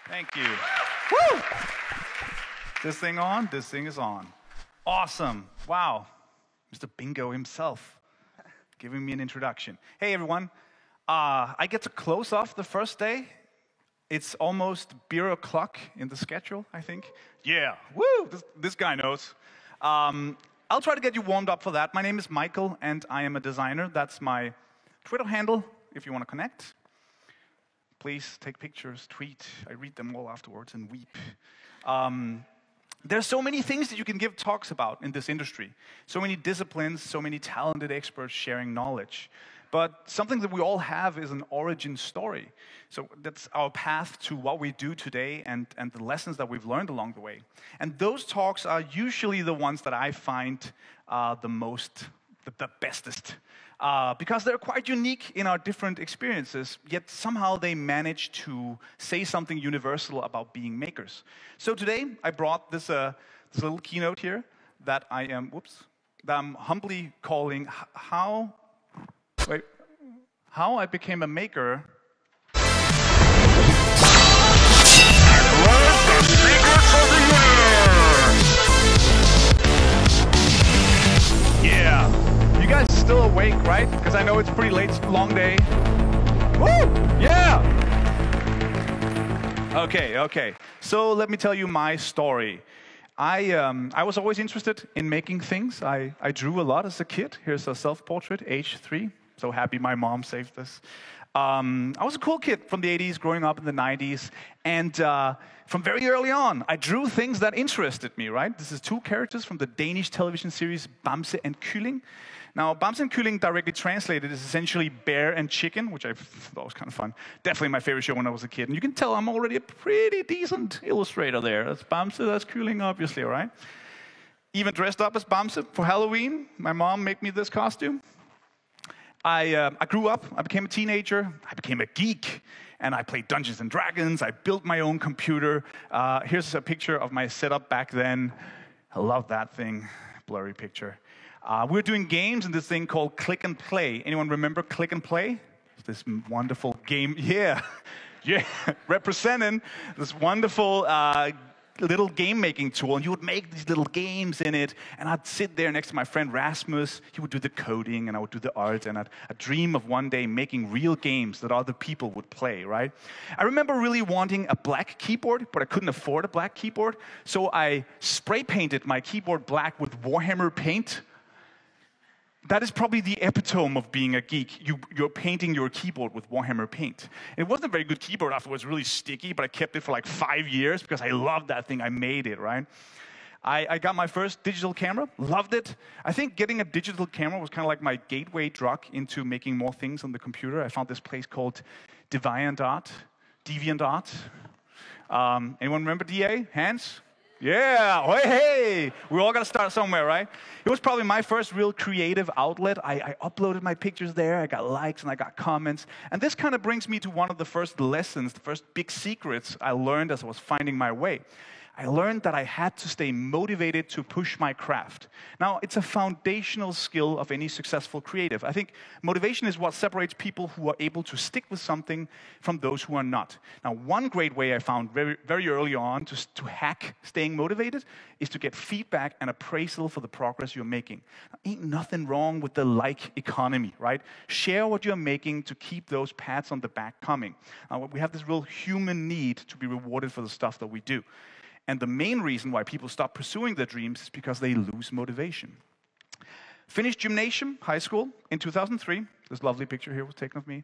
Thank you. Woo! This thing on? This thing is on. Awesome. Wow. Mr. Bingo himself giving me an introduction. Hey, everyone. I get to close off the first day. It's almost beer o'clock in the schedule, I think. Yeah. Woo! This guy knows. I'll try to get you warmed up for that. My name is Michael, and I am a designer. That's my Twitter handle, if you want to connect. Please take pictures, tweet. I read them all afterwards and weep. There's so many things that you can give talks about in this industry. So many disciplines, so many talented experts sharing knowledge. But something that we all have is an origin story. So that's our path to what we do today and the lessons that we've learned along the way. And those talks are usually the ones that I find the bestest. Because they're quite unique in our different experiences, yet somehow they manage to say something universal about being makers. So today, I brought this little keynote here that I'm humbly calling How I Became a Maker. Yeah. You guys are still awake, right? Because I know it's pretty late, it's a long day. Woo! Yeah! Okay. So let me tell you my story. I was always interested in making things. I drew a lot as a kid. Here's a self-portrait, age 3. So happy my mom saved this. I was a cool kid from the 80s, growing up in the 90s. And from very early on, I drew things that interested me, right? This is 2 characters from the Danish television series Bamse and Kylling. Now, Bamse and Kylling directly translated is essentially bear and chicken, which I thought was kind of fun. Definitely my favorite show when I was a kid. And you can tell I'm already a pretty decent illustrator there. That's Bamse, that's Kylling, obviously, all right? Even dressed up as Bamse for Halloween. My mom made me this costume. I grew up, I became a teenager, I became a geek, and I played Dungeons and Dragons. I built my own computer. Here's a picture of my setup back then. I love that thing, blurry picture. We were doing games in this thing called Click and Play. Anyone remember Click and Play? This wonderful game, yeah, representing this wonderful little game-making tool, and you would make these little games in it, and I'd sit there next to my friend Rasmus. He would do the coding, and I would do the art, and I'd dream of one day making real games that other people would play, right? I remember really wanting a black keyboard, but I couldn't afford a black keyboard, so I spray-painted my keyboard black with Warhammer paint. That is probably the epitome of being a geek. You're painting your keyboard with Warhammer paint. It wasn't a very good keyboard afterwards, really sticky, but I kept it for like 5 years because I loved that thing. I made it, right? I got my first digital camera, loved it. I think getting a digital camera was kind of like my gateway drug into making more things on the computer. I found this place called DeviantArt. Anyone remember DA? Hands? Yeah, hey, we all got to start somewhere, right? It was probably my first real creative outlet. I uploaded my pictures there, I got likes and I got comments. And this kind of brings me to one of the first lessons, the first big secrets I learned as I was finding my way. I learned that I had to stay motivated to push my craft. Now, it's a foundational skill of any successful creative. I think motivation is what separates people who are able to stick with something from those who are not. Now, one great way I found very, very early on to hack staying motivated is to get feedback and appraisal for the progress you're making. Now, ain't nothing wrong with the like economy, right? Share what you're making to keep those pats on the back coming. We have this real human need to be rewarded for the stuff that we do. And the main reason why people stop pursuing their dreams is because they lose motivation. Finished gymnasium, high school, in 2003. This lovely picture here was taken of me.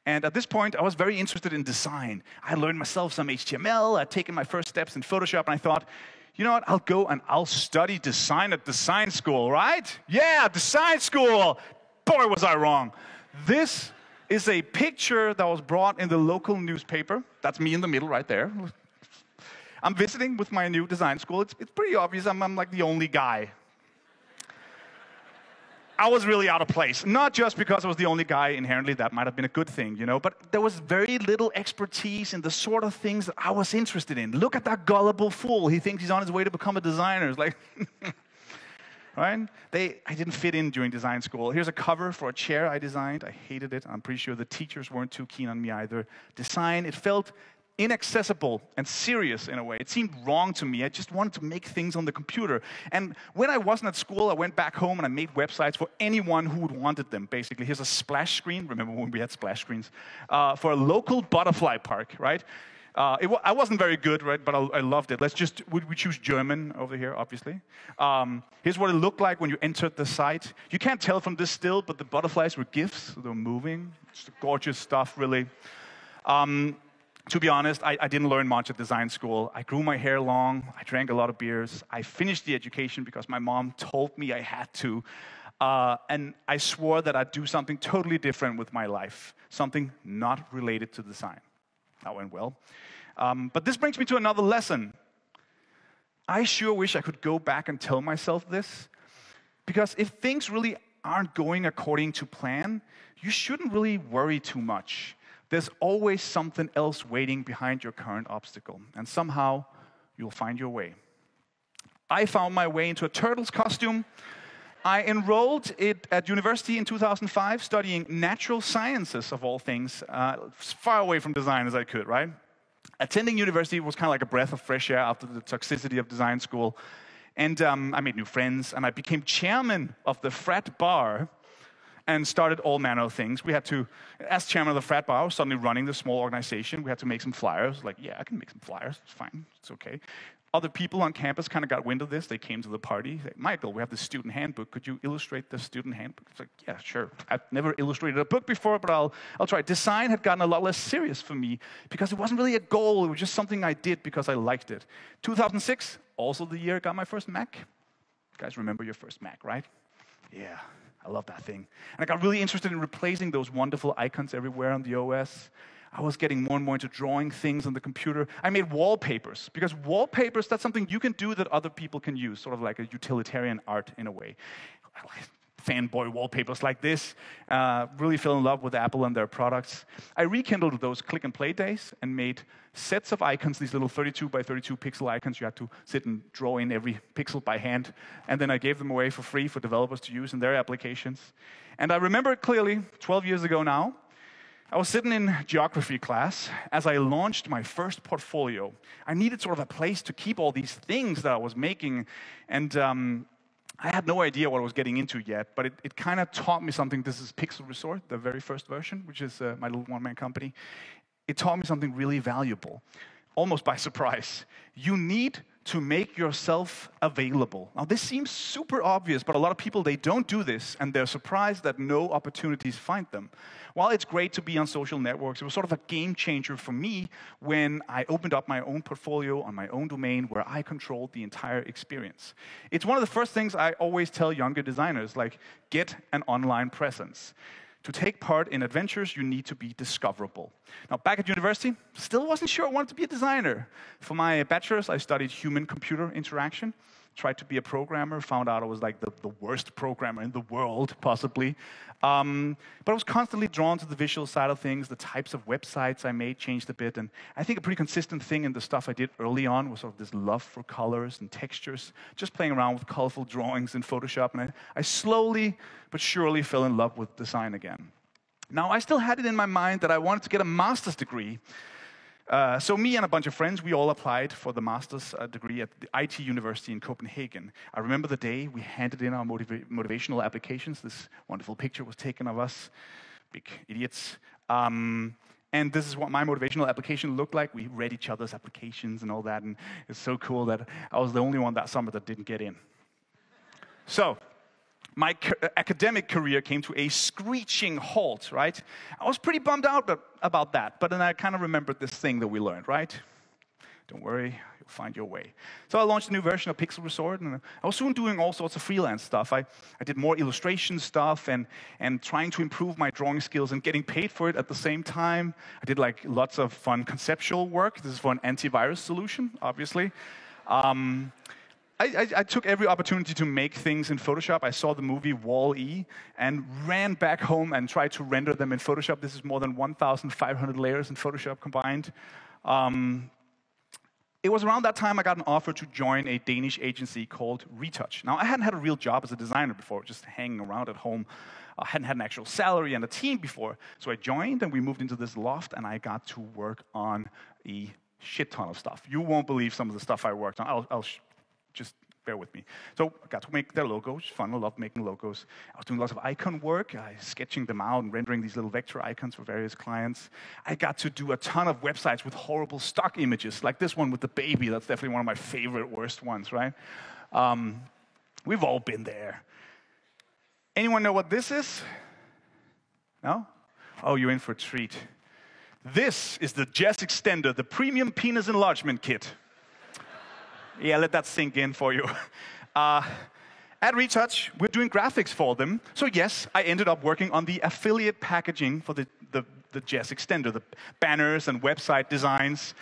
And at this point, I was very interested in design. I learned myself some HTML. I'd taken my first steps in Photoshop, and I thought, you know what, I'll go and I'll study design at design school, right? Yeah, design school. Boy, was I wrong. This is a picture that was brought in the local newspaper. That's me in the middle right there. I'm visiting with my new design school. It's pretty obvious I'm like the only guy. I was really out of place. Not just because I was the only guy, inherently that might have been a good thing, you know, but there was very little expertise in the sort of things that I was interested in. Look at that gullible fool. He thinks he's on his way to become a designer. It's like, right? I didn't fit in during design school. Here's a cover for a chair I designed. I hated it. I'm pretty sure the teachers weren't too keen on me either. Design, it felt inaccessible and serious in a way. It seemed wrong to me. I just wanted to make things on the computer. And when I wasn't at school, I went back home and I made websites for anyone who wanted them, basically. Here's a splash screen. Remember when we had splash screens? For a local butterfly park, right? I wasn't very good, right? But I loved it. We choose German over here, obviously. Here's what it looked like when you entered the site. You can't tell from this still, but the butterflies were GIFs. They were moving. It's gorgeous stuff, really. To be honest, I didn't learn much at design school. I grew my hair long. I drank a lot of beers. I finished the education because my mom told me I had to. And I swore that I'd do something totally different with my life, something not related to design. That went well. But this brings me to another lesson. I sure wish I could go back and tell myself this, because if things really aren't going according to plan, you shouldn't really worry too much. There's always something else waiting behind your current obstacle, and somehow you'll find your way. I found my way into a turtle's costume. I enrolled at university in 2005, studying natural sciences, of all things, as far away from design as I could, right? Attending university was kind of like a breath of fresh air after the toxicity of design school. And I made new friends, and I became chairman of the frat bar and started all manner of things. We had to, as chairman of the frat bar, I was suddenly running this small organization. We had to make some flyers. Like, yeah, I can make some flyers. It's fine. It's okay. Other people on campus kind of got wind of this. They came to the party. Like, Michael, we have the student handbook. Could you illustrate the student handbook? It's like, yeah, sure. I've never illustrated a book before, but I'll try. Design had gotten a lot less serious for me because it wasn't really a goal. It was just something I did because I liked it. 2006, also the year I got my first Mac. You guys remember your first Mac, right? Yeah. I love that thing. And I got really interested in replacing those wonderful icons everywhere on the OS. I was getting more and more into drawing things on the computer. I made wallpapers, because wallpapers, that's something you can do that other people can use, sort of like a utilitarian art in a way. Fanboy wallpapers like this. Really fell in love with Apple and their products. I rekindled those click-and-play days and made sets of icons, these little 32 by 32 pixel icons. You had to sit and draw in every pixel by hand. And then I gave them away for free for developers to use in their applications. And I remember it clearly, 12 years ago now. I was sitting in geography class as I launched my first portfolio. I needed sort of a place to keep all these things that I was making. And I had no idea what I was getting into yet, but it kind of taught me something. This is Pixel Resort, the very first version, which is my little one-man company. It taught me something really valuable, almost by surprise. You need to make yourself available. Now, this seems super obvious, but a lot of people, they don't do this, and they're surprised that no opportunities find them. While it's great to be on social networks, it was sort of a game changer for me when I opened up my own portfolio on my own domain where I controlled the entire experience. It's one of the first things I always tell younger designers, like, get an online presence. To take part in adventures, you need to be discoverable. Now, back at university, still wasn't sure I wanted to be a designer. For my bachelor's, I studied human-computer interaction, tried to be a programmer, found out I was like the worst programmer in the world, possibly. But I was constantly drawn to the visual side of things. The types of websites I made changed a bit. And I think a pretty consistent thing in the stuff I did early on was sort of this love for colors and textures, just playing around with colorful drawings in Photoshop. And I slowly but surely fell in love with design again. Now, I still had it in my mind that I wanted to get a master's degree. So me and a bunch of friends, we all applied for the master's degree at the IT University in Copenhagen. I remember the day we handed in our motivational applications. This wonderful picture was taken of us, big idiots. And this is what my motivational application looked like. We read each other's applications and all that, and it's so cool that I was the only one that summer that didn't get in. So my academic career came to a screeching halt, right? I was pretty bummed out about that, but then I kind of remembered this thing that we learned, right? Don't worry, you'll find your way. So I launched a new version of Pixel Resort, and I was soon doing all sorts of freelance stuff. I did more illustration stuff and trying to improve my drawing skills and getting paid for it at the same time. I did like lots of fun conceptual work. This is for an antivirus solution, obviously. I took every opportunity to make things in Photoshop. I saw the movie Wall-E and ran back home and tried to render them in Photoshop. This is more than 1,500 layers in Photoshop combined. It was around that time I got an offer to join a Danish agency called Retouch. Now, I hadn't had a real job as a designer before, just hanging around at home. I hadn't had an actual salary and a team before. So I joined, and we moved into this loft, and I got to work on a shit ton of stuff. You won't believe some of the stuff I worked on. Just bear with me. So I got to make their logos. Fun. I love making logos. I was doing lots of icon work, sketching them out and rendering these little vector icons for various clients. I got to do a ton of websites with horrible stock images, like this one with the baby. That's definitely one of my favorite worst ones, right? We've all been there. Anyone know what this is? No? Oh, you're in for a treat. This is the Jazz Extender, the premium penis enlargement kit. Yeah, let that sink in for you. At Retouch, we're doing graphics for them. So yes, I ended up working on the affiliate packaging for the Jazz Extender, the banners and website designs.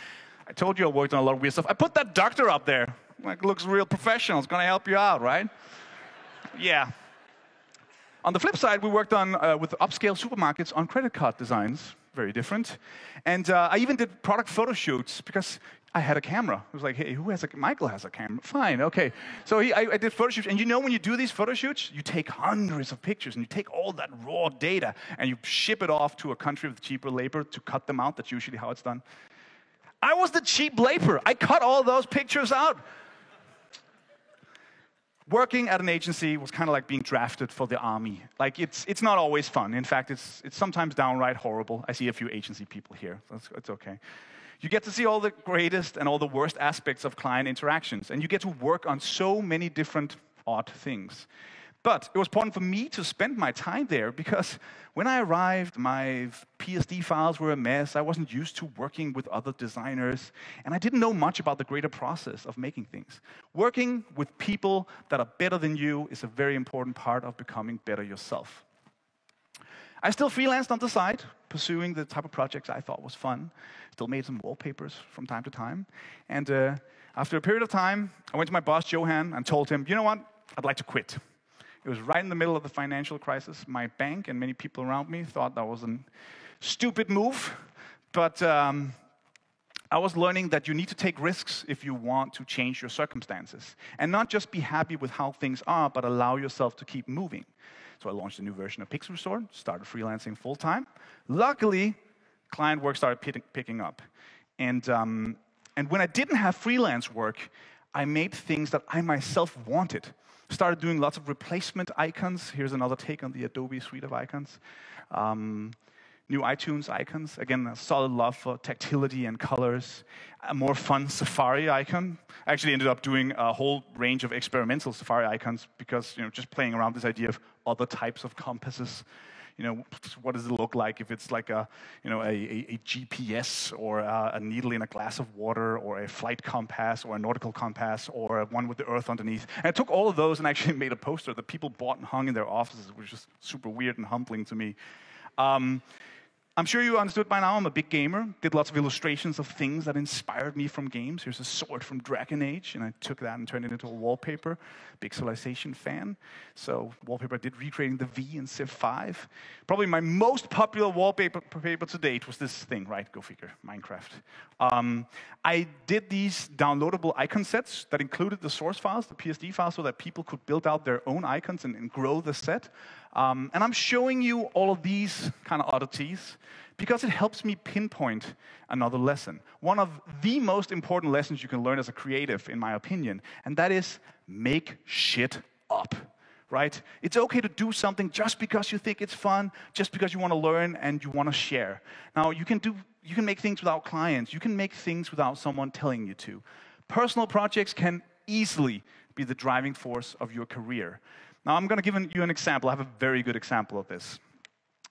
I told you I worked on a lot of weird stuff. I put that doctor up there. Like, looks real professional. It's going to help you out, right? Yeah. On the flip side, we worked on with upscale supermarkets on credit card designs. Very different. And I even did product photo shoots because I had a camera. It was like, hey, Michael has a camera. Fine, okay. So I did photo shoots. And you know when you do these photo shoots, you take hundreds of pictures and you take all that raw data and you ship it off to a country with cheaper labor to cut them out. That's usually how it's done. I was the cheap labor. I cut all those pictures out. Working at an agency was kind of like being drafted for the army. Like, it's not always fun. In fact, it's sometimes downright horrible. I see a few agency people here. So it's okay. You get to see all the greatest and all the worst aspects of client interactions, and you get to work on so many different odd things. But it was important for me to spend my time there because when I arrived, my PSD files were a mess. I wasn't used to working with other designers, and I didn't know much about the greater process of making things. Working with people that are better than you is a very important part of becoming better yourself. I still freelanced on the side, pursuing the type of projects I thought was fun. Still made some wallpapers from time to time. And after a period of time, I went to my boss, Johan, and told him, you know what? I'd like to quit. It was right in the middle of the financial crisis. My bank and many people around me thought that was a stupid move. But I was learning that you need to take risks if you want to change your circumstances. And not just be happy with how things are, but allow yourself to keep moving. So I launched a new version of Pixel Resort, started freelancing full-time. Luckily, client work started picking up. And when I didn't have freelance work, I made things that I myself wanted. Started doing lots of replacement icons. Here's another take on the Adobe suite of icons. New iTunes icons. Again, a solid love for tactility and colors. A more fun Safari icon. I actually ended up doing a whole range of experimental Safari icons because, just playing around this idea of other types of compasses. What does it look like if it's like a GPS or a needle in a glass of water or a flight compass or a nautical compass or one with the earth underneath. And I took all of those and actually made a poster that people bought and hung in their offices, which was super weird and humbling to me. I'm sure you understood by now I'm a big gamer. Did lots of illustrations of things that inspired me from games. Here's a sword from Dragon Age, and I took that and turned it into a wallpaper. Big Civilization fan. So wallpaper I did recreating the V in Civ 5. Probably my most popular wallpaper to date was this thing, right? Go figure, Minecraft. I did these downloadable icon sets that included the source files, the PSD files, so that people could build out their own icons and grow the set. And I'm showing you all of these kind of oddities because it helps me pinpoint another lesson. One of the most important lessons you can learn as a creative, in my opinion, and that is make shit up, right? It's okay to do something just because you think it's fun, just because you want to learn and you want to share. Now, you can make things without clients. You can make things without someone telling you to. Personal projects can easily be the driving force of your career. Now, I'm going to give you an example. I have a very good example of this.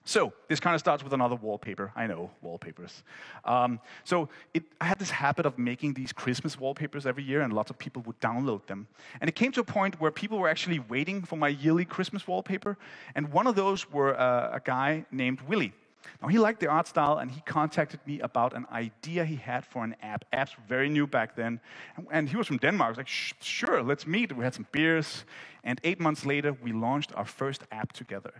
So this kind of starts with another wallpaper. I know, wallpapers. I had this habit of making these Christmas wallpapers every year, and lots of people would download them. And it came to a point where people were actually waiting for my yearly Christmas wallpaper, and one of those were a guy named Willie. Now, he liked the art style, and he contacted me about an idea he had for an app. Apps were very new back then. And he was from Denmark. I was like, sure, let's meet. We had some beers. And 8 months later, we launched our first app together.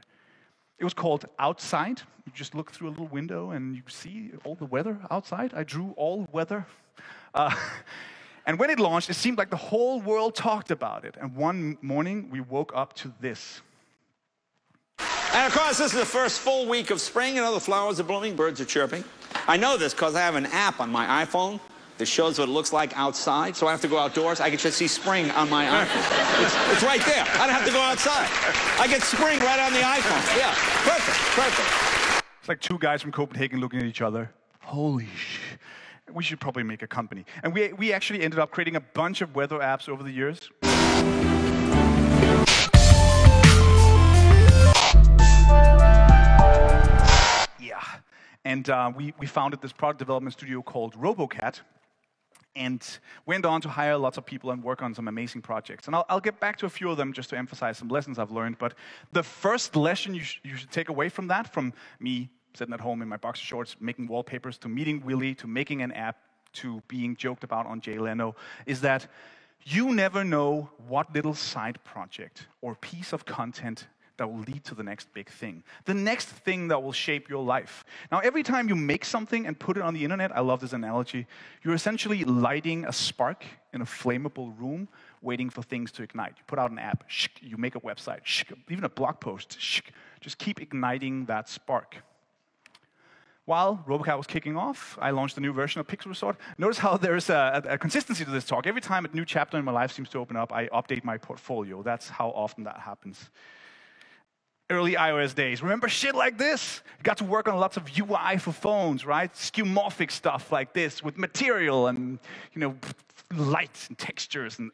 It was called Outside. You just look through a little window, and you see all the weather outside. I drew all weather. And when it launched, it seemed like the whole world talked about it. And one morning, we woke up to this. And of course, this is the first full week of spring. You know, the flowers are blooming, birds are chirping. I know this because I have an app on my iPhone that shows what it looks like outside. So I have to go outdoors. I can just see spring on my iPhone. It's right there. I don't have to go outside. I get spring right on the iPhone. Yeah, perfect, perfect. It's like two guys from Copenhagen looking at each other. Holy shit. We should probably make a company. And we actually ended up creating a bunch of weather apps over the years. Yeah. And we founded this product development studio called Robocat, and went on to hire lots of people and work on some amazing projects. And I'll get back to a few of them just to emphasize some lessons I've learned. But the first lesson you should take away from that, from me sitting at home in my boxer shorts, making wallpapers, to meeting Willie, to making an app, to being joked about on Jay Leno, is that you never know what little side project or piece of content that will lead to the next big thing. The next thing that will shape your life. Now, every time you make something and put it on the internet, I love this analogy, you're essentially lighting a spark in a flammable room, waiting for things to ignite. You put out an app, you make a website, even a blog post, just keep igniting that spark. While Robocat was kicking off, I launched a new version of Pixel Resort. Notice how there's a consistency to this talk. Every time a new chapter in my life seems to open up, I update my portfolio. That's how often that happens. Early iOS days, remember shit like this? You got to work on lots of UI for phones, right? Skeuomorphic stuff like this with material and, you know, lights and textures and,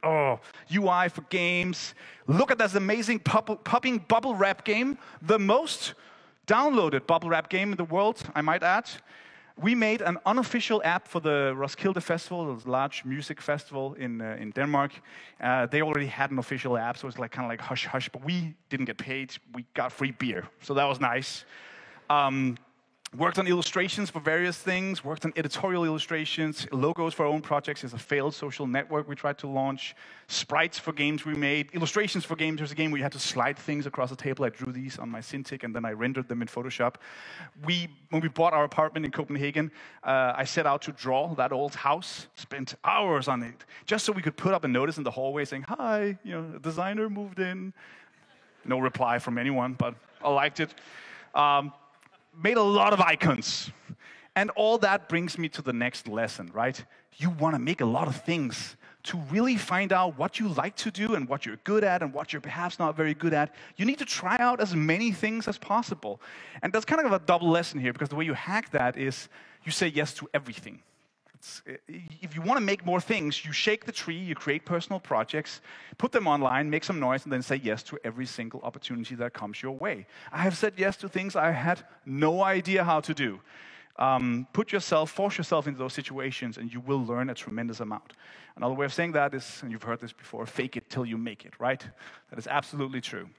UI for games. Look at this amazing popping bubble wrap game, the most downloaded bubble wrap game in the world, I might add. We made an unofficial app for the Roskilde Festival, the large music festival in Denmark. They already had an official app, so it was like kind of like hush hush, but we didn't get paid. We got free beer, so that was nice. Worked on illustrations for various things, worked on editorial illustrations, logos for our own projects. There's a failed social network we tried to launch, sprites for games we made, illustrations for games. There's a game where you had to slide things across the table. I drew these on my Cintiq, and then I rendered them in Photoshop. When we bought our apartment in Copenhagen, I set out to draw that old house, spent hours on it, just so we could put up a notice in the hallway saying, "Hi, a designer moved in." No reply from anyone, but I liked it. Made a lot of icons. And all that brings me to the next lesson, right? You want to make a lot of things to really find out what you like to do and what you're good at and what you're perhaps not very good at. You need to try out as many things as possible. And that's kind of a double lesson here, because the way you hack that is you say yes to everything. If you want to make more things, you shake the tree, you create personal projects, put them online, make some noise, and then say yes to every single opportunity that comes your way. I have said yes to things I had no idea how to do. Force yourself into those situations, and you will learn a tremendous amount. Another way of saying that is, and you've heard this before, fake it till you make it, right? That is absolutely true.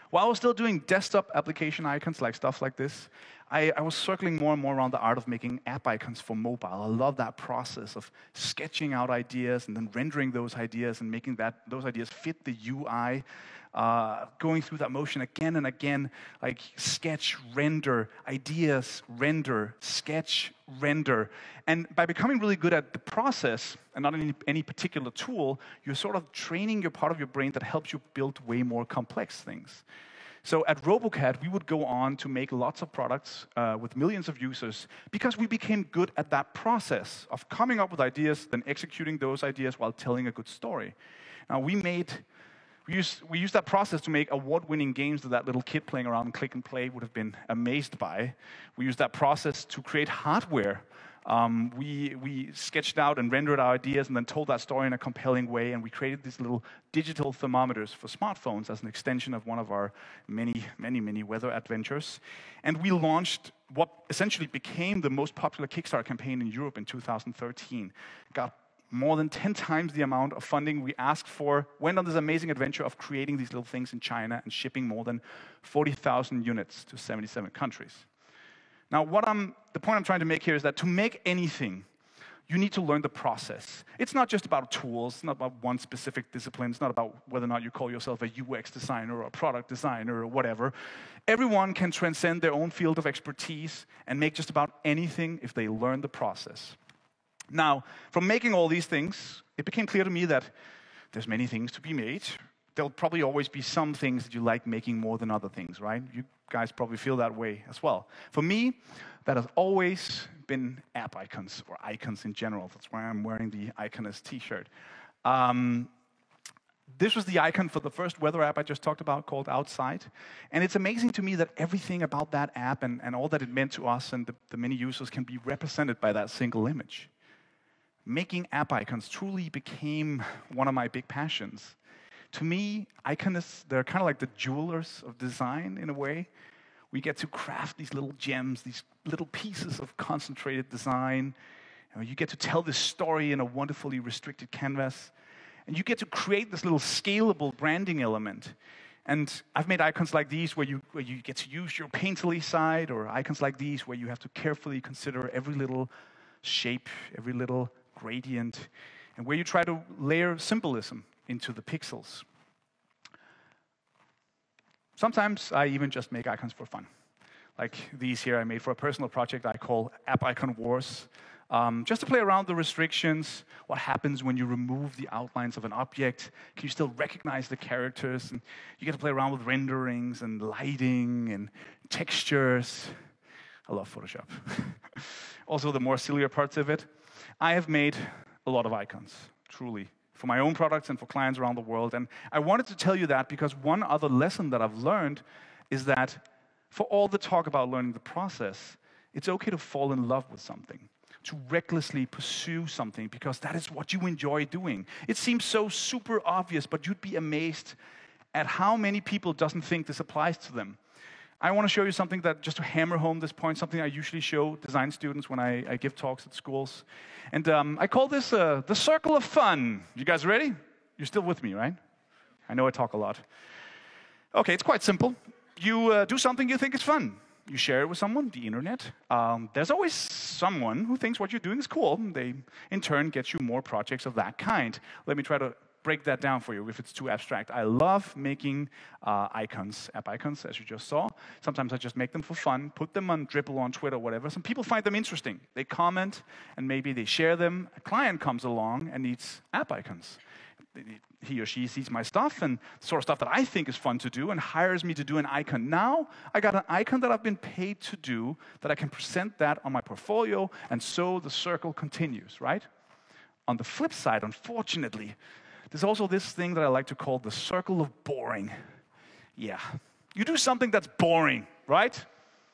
While I was still doing desktop application icons, like stuff like this, I was circling more and more around the art of making app icons for mobile. I love that process of sketching out ideas and then rendering those ideas and making those ideas fit the UI, going through that motion again and again, like sketch, render, ideas, render, sketch, render. And by becoming really good at the process and not any particular tool, you're sort of training your part of your brain that helps you build way more complex things. So at Robocat, we would go on to make lots of products with millions of users because we became good at that process of coming up with ideas, then executing those ideas while telling a good story. Now, we used that process to make award-winning games that little kid playing around and click and play would have been amazed by. We used that process to create hardware. We sketched out and rendered our ideas and then told that story in a compelling way, and we created these little digital thermometers for smartphones as an extension of one of our many weather adventures. And we launched what essentially became the most popular Kickstarter campaign in Europe in 2013. Got more than 10 times the amount of funding we asked for, went on this amazing adventure of creating these little things in China and shipping more than 40,000 units to 77 countries. Now, the point I'm trying to make here is that to make anything, you need to learn the process. It's not just about tools, it's not about one specific discipline, it's not about whether or not you call yourself a UX designer or a product designer or whatever. Everyone can transcend their own field of expertise and make just about anything if they learn the process. Now, from making all these things, it became clear to me that there's many things to be made. There'll probably always be some things that you like making more than other things, right? You guys probably feel that way as well. For me, that has always been app icons, or icons in general. That's why I'm wearing the Iconist t-shirt. This was the icon for the first weather app I just talked about called Outside. And it's amazing to me that everything about that app and all that it meant to us and the many users can be represented by that single image. Making app icons truly became one of my big passions. To me, iconists, they're kind of like the jewelers of design in a way. We get to craft these little gems, these little pieces of concentrated design. You get to tell this story in a wonderfully restricted canvas. And you get to create this little scalable branding element. And I've made icons like these where you get to use your painterly side, or icons like these where you have to carefully consider every little shape, every little gradient, and where you try to layer symbolism into the pixels. Sometimes I even just make icons for fun. Like these here I made for a personal project I call App Icon Wars. Just to play around the restrictions, what happens when you remove the outlines of an object? Can you still recognize the characters? And you get to play around with renderings and lighting and textures. I love Photoshop. Also, the more sillier parts of it. I have made a lot of icons, truly, for my own products and for clients around the world. And I wanted to tell you that because one other lesson that I've learned is that for all the talk about learning the process, it's okay to fall in love with something, to recklessly pursue something because that is what you enjoy doing. It seems so super obvious, but you'd be amazed at how many people doesn't think this applies to them. I want to show you something that, just to hammer home this point, something I usually show design students when I give talks at schools. And I call this the circle of fun. You guys ready? You're still with me, right? I know I talk a lot. Okay, it's quite simple. You do something you think is fun. You share it with someone, the internet. There's always someone who thinks what you're doing is cool. They, in turn, get you more projects of that kind. Let me try to break that down for you if it's too abstract. I love making icons, app icons, as you just saw. Sometimes I just make them for fun, put them on Dribble, on Twitter, whatever. Some people find them interesting. They comment, and maybe they share them. A client comes along and needs app icons. He or she sees my stuff and the sort of stuff that I think is fun to do and hires me to do an icon. Now, I got an icon that I've been paid to do, that I can present that on my portfolio, and so the circle continues, right? On the flip side, unfortunately, there's also this thing that I like to call the circle of boring. Yeah, you do something that's boring, right?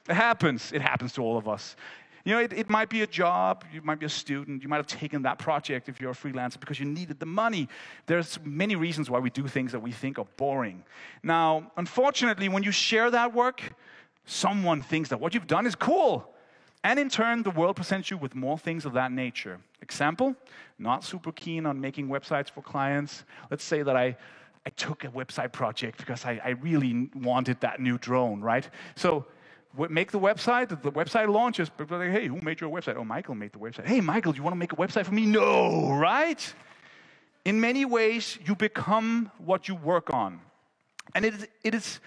It happens to all of us. You know, it might be a job, you might be a student, you might have taken that project if you're a freelancer because you needed the money. There's many reasons why we do things that we think are boring. Now, unfortunately, when you share that work, someone thinks that what you've done is cool. And in turn, the world presents you with more things of that nature. Example, not super keen on making websites for clients. Let's say that I took a website project because I really wanted that new drone, right? So make the website launches, people are like, hey, who made your website? Oh, Michael made the website. Hey, Michael, do you want to make a website for me? No, right? In many ways, you become what you work on. And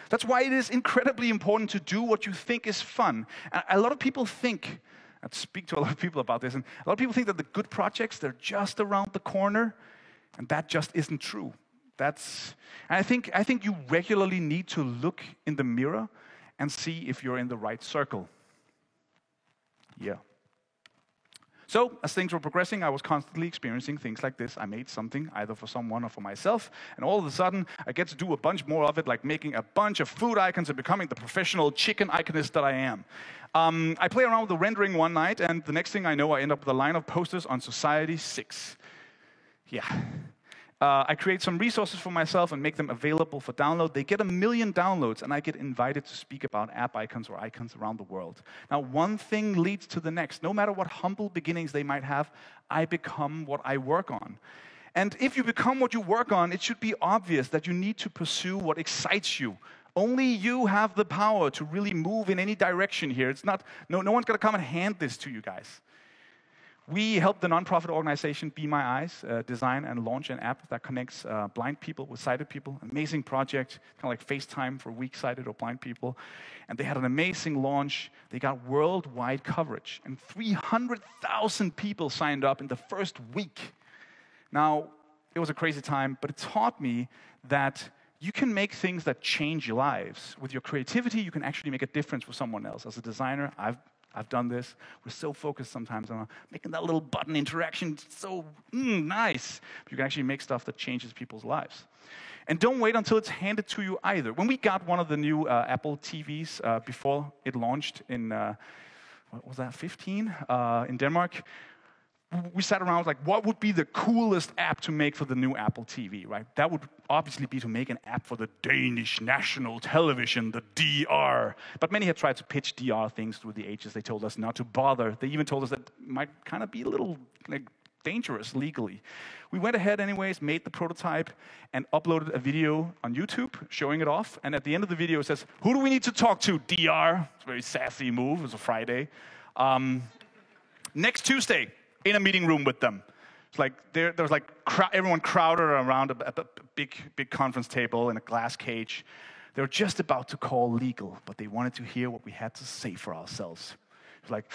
that's why it is incredibly important to do what you think is fun. And a lot of people think, I speak to a lot of people about this, and a lot of people think that the good projects, they're just around the corner, and that just isn't true. And I think you regularly need to look in the mirror and see if you're in the right circle. Yeah. So, as things were progressing, I was constantly experiencing things like this. I made something, either for someone or for myself, and all of a sudden, I get to do a bunch more of it, like making a bunch of food icons and becoming the professional chicken iconist that I am. I play around with the rendering one night, and the next thing I know, I end up with a line of posters on Society 6. Yeah. I create some resources for myself and make them available for download. They get 1 million downloads, and I get invited to speak about app icons or icons around the world. Now, one thing leads to the next. No matter what humble beginnings they might have, I become what I work on. And if you become what you work on, it should be obvious that you need to pursue what excites you. Only you have the power to really move in any direction here. It's not, no one's going to come and hand this to you guys. We helped the nonprofit organization Be My Eyes design and launch an app that connects blind people with sighted people. Amazing project, kind of like FaceTime for weak-sighted or blind people. And they had an amazing launch. They got worldwide coverage. And 300,000 people signed up in the first week. Now, it was a crazy time, but it taught me that you can make things that change your lives. With your creativity, you can actually make a difference for someone else. As a designer, I've done this. We're so focused sometimes on making that little button interaction so nice. But you can actually make stuff that changes people's lives. And don't wait until it's handed to you either. When we got one of the new Apple TVs before it launched in, what was that, 15 in Denmark, we sat around like, what would be the coolest app to make for the new Apple TV, right? That would obviously be to make an app for the Danish national television, the DR. But many had tried to pitch DR things through the ages. They told us not to bother. They even told us that it might kind of be a little dangerous legally. We went ahead anyways, made the prototype, and uploaded a video on YouTube showing it off. And at the end of the video, it says, who do we need to talk to, DR? It's a very sassy move. It was a Friday. Next Tuesday, in a meeting room with them. It's like there was like everyone crowded around a big conference table in a glass cage. They were just about to call legal, but they wanted to hear what we had to say for ourselves. It's like,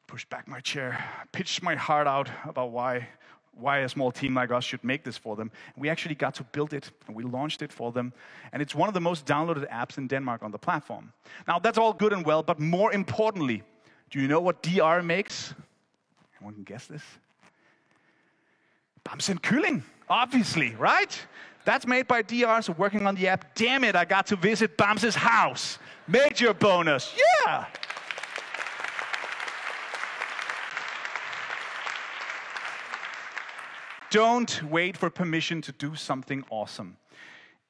push back my chair, pitch my heart out about why a small team like us should make this for them. And we actually got to build it, and we launched it for them. And it's one of the most downloaded apps in Denmark on the platform. Now, that's all good and well, but more importantly, do you know what DR makes? Anyone can guess this? Bamse and Kylling, obviously, right? That's made by DR, so working on the app. Damn it, I got to visit Bamse's house. Major bonus, yeah! Don't wait for permission to do something awesome.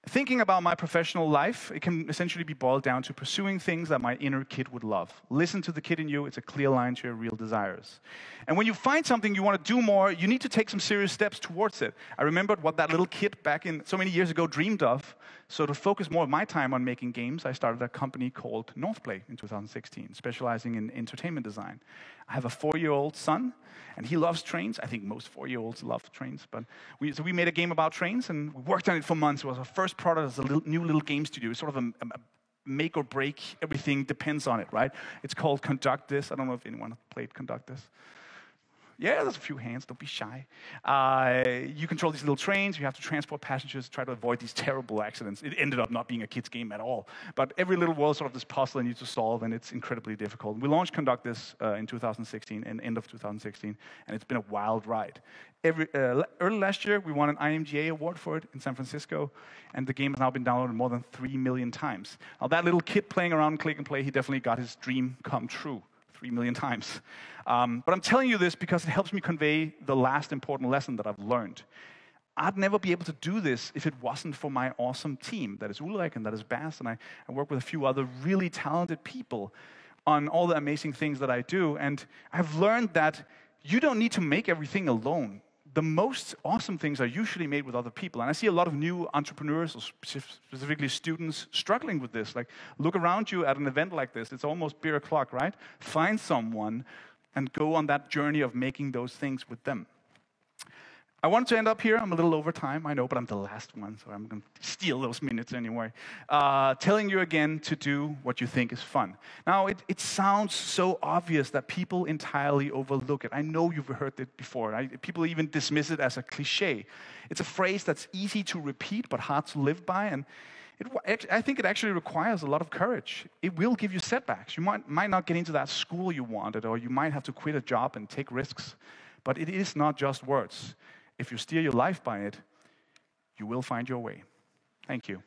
Thinking about my professional life, it can essentially be boiled down to pursuing things that my inner kid would love. Listen to the kid in you. It's a clear line to your real desires. And when you find something you want to do more, you need to take some serious steps towards it. I remembered what that little kid back in so many years ago dreamed of. So to focus more of my time on making games, I started a company called Northplay in 2016, specializing in entertainment design. I have a 4-year-old son, and he loves trains. I think most 4-year-olds love trains. But so we made a game about trains, and we worked on it for months. It was our first product as a new little game studio. It's sort of a make or break. Everything depends on it, right? It's called Conduct This. I don't know if anyone played Conduct This. Yeah, there's a few hands, don't be shy. You control these little trains, you have to transport passengers, try to avoid these terrible accidents. It ended up not being a kid's game at all. But every little world is sort of this puzzle you need to solve, and it's incredibly difficult. We launched Conduct This in 2016, and end of 2016, and it's been a wild ride. Early last year, we won an IMGA award for it in San Francisco, and the game has now been downloaded more than 3 million times. Now, that little kid playing around Click and Play, he definitely got his dream come true. 3 million times. But I'm telling you this because it helps me convey the last important lesson that I've learned. I'd never be able to do this if it wasn't for my awesome team. That is Ulrik and that is Bas, and I work with a few other really talented people on all the amazing things that I do. And I've learned that you don't need to make everything alone. The most awesome things are usually made with other people. And I see a lot of new entrepreneurs, or specifically students, struggling with this. Like, look around you at an event like this. It's almost beer o'clock, right? Find someone and go on that journey of making those things with them. I wanted to end up here. I'm a little over time, I know, but I'm the last one, so I'm going to steal those minutes anyway. Telling you again to do what you think is fun. Now, it sounds so obvious that people entirely overlook it. I know you've heard it before. People even dismiss it as a cliche. It's a phrase that's easy to repeat, but hard to live by, and I think it actually requires a lot of courage. It will give you setbacks. You might not get into that school you wanted, or you might have to quit a job and take risks. But it is not just words. If you steer your life by it, you will find your way. Thank you.